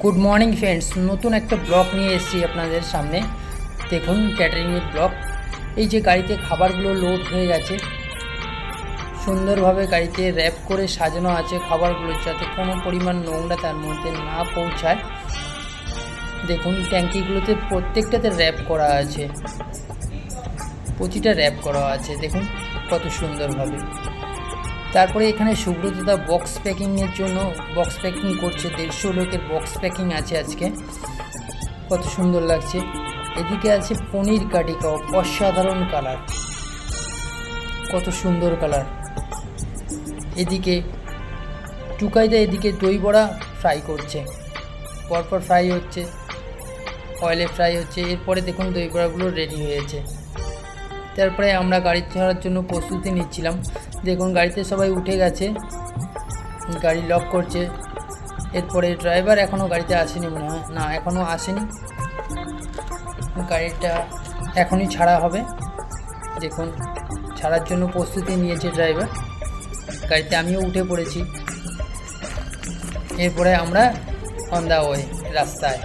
Good morning friends, নতুন একটা blog নিয়ে এসেছি আপনাদের সামনে। দেখুন ক্যাটারিংয়ের ব্লগ। এই যে গাড়িতে খাবারগুলো লোড হয়ে গেছে, সুন্দরভাবে গাড়িতে র্যাপ করে সাজানো আছে খাবারগুলো, যাতে কোনো পরিমাণ নোংরা তার মধ্যে না পৌঁছায়। দেখুন ট্যাঙ্কিগুলোতে প্রত্যেকটাতে র্যাপ করা আছে, প্রতিটা র্যাপ করা আছে। দেখুন কত সুন্দরভাবে। তারপরে এখানে সুব্রতদা বক্স প্যাকিংয়ের জন্য বক্স প্যাকিং করছে। 150 লোকের বক্স প্যাকিং আছে আজকে, কত সুন্দর লাগছে। এদিকে আছে পনির কাটি কাবাব, অসাধারণ কালার, কত সুন্দর কালার। এদিকে টুকাইদা এদিকে দই বড়া ফ্রাই করছে, পরপর ফ্রাই হচ্ছে, অয়েলে ফ্রাই হচ্ছে। এরপরে দেখুন দই বড়াগুলো রেডি হয়েছে। তারপরে আমরা গাড়ি ছাড়ার জন্য প্রস্তুতি নিচ্ছিলাম। দেখুন গাড়িতে সবাই উঠে গেছে, গাড়ি লক করছে। এরপরে ড্রাইভার এখনও গাড়িতে আসেনি, মনে হয় না এখনও আসেনি, গাড়িটা এখনই ছাড়া হবে। দেখুন ছাড়ার জন্য প্রস্তুতি নিয়েছে ড্রাইভার। গাড়িতে আমিও উঠে পড়েছি। এরপরে আমরা অন দ্য ওয়ে, রাস্তায়।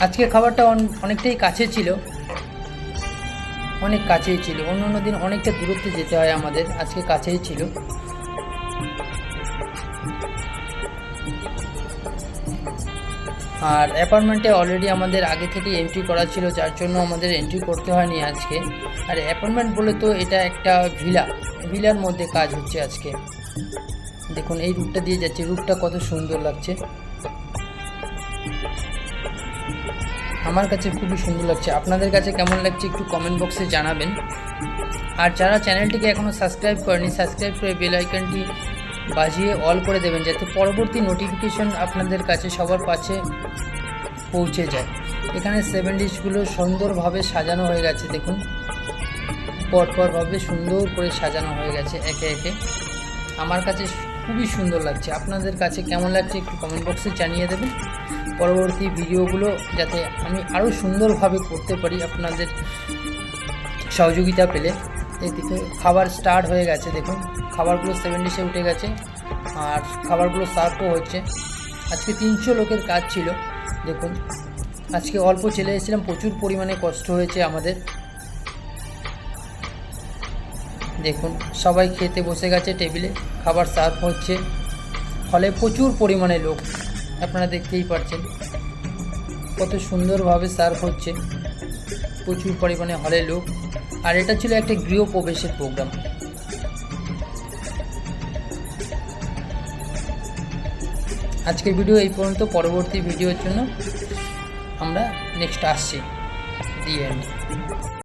আজকে খাবারটা অনেকটাই কাছে ছিল, অনেক কাছেই ছিল। অন্য দিন অনেকটা দূরত্বে যেতে হয় আমাদের, আজকে কাছেই ছিল। আর অ্যাপার্টমেন্টে অলরেডি আমাদের আগে থেকে এন্ট্রি করা ছিল, যার জন্য আমাদের এন্ট্রি করতে হয়নি আজকে। আর অ্যাপার্টমেন্ট বলে তো এটা একটা ভিলার মধ্যে কাজ হচ্ছে আজকে। দেখুন এই রুটটা দিয়ে যাচ্ছে, রুটটা কত সুন্দর লাগছে, আমার কাছে খুবই সুন্দর লাগছে। আপনাদের কাছে কেমন লাগছে একটু কমেন্ট বক্সে জানাবেন। আর যারা চ্যানেলটিকে এখনও সাবস্ক্রাইব করেনি, সাবস্ক্রাইব করে বেল আইকনটি বাজিয়ে অল করে দেবেন, যাতে পরবর্তী নোটিফিকেশন আপনাদের কাছে সবার কাছে পৌঁছে যায়। এখানে 7 ডিশগুলো সুন্দরভাবে সাজানো হয়ে গেছে। দেখুন পরপরভাবে সুন্দর করে সাজানো হয়ে গেছে একে একে। আমার কাছে খুবই সুন্দর লাগছে। আপনাদের কাছে কেমন লাগছে একটু কমেন্ট বক্সে জানিয়ে দেবেন। পরবর্তী ভিডিওগুলো যাতে আমি আরও সুন্দরভাবে করতে পারি আপনাদের সহযোগিতা পেলে। এদিকে খাবার স্টার্ট হয়ে গেছে। দেখুন খাবারগুলো 7 ডিশে উঠে গেছে, আর খাবারগুলো সার্ভও হচ্ছে। আজকে 300 লোকের কাজ ছিল। দেখুন আজকে অল্প চলে এসেছিলাম, প্রচুর পরিমাণে কষ্ট হয়েছে আমাদের। দেখুন সবাই খেতে বসে গেছে টেবিলে, খাবার সার্ভ হচ্ছে। ফলে প্রচুর পরিমাণে লোক, আপনারা দেখতেই পাচ্ছেন কত সুন্দরভাবে সার্ভ হচ্ছে, প্রচুর পরিমাণে হলে লোক। আর এটা ছিল একটা গৃহপ্রবেশের প্রোগ্রাম। আজকের ভিডিও এই পর্যন্ত। পরবর্তী ভিডিওর জন্য আমরা নেক্সট আসছি। The end.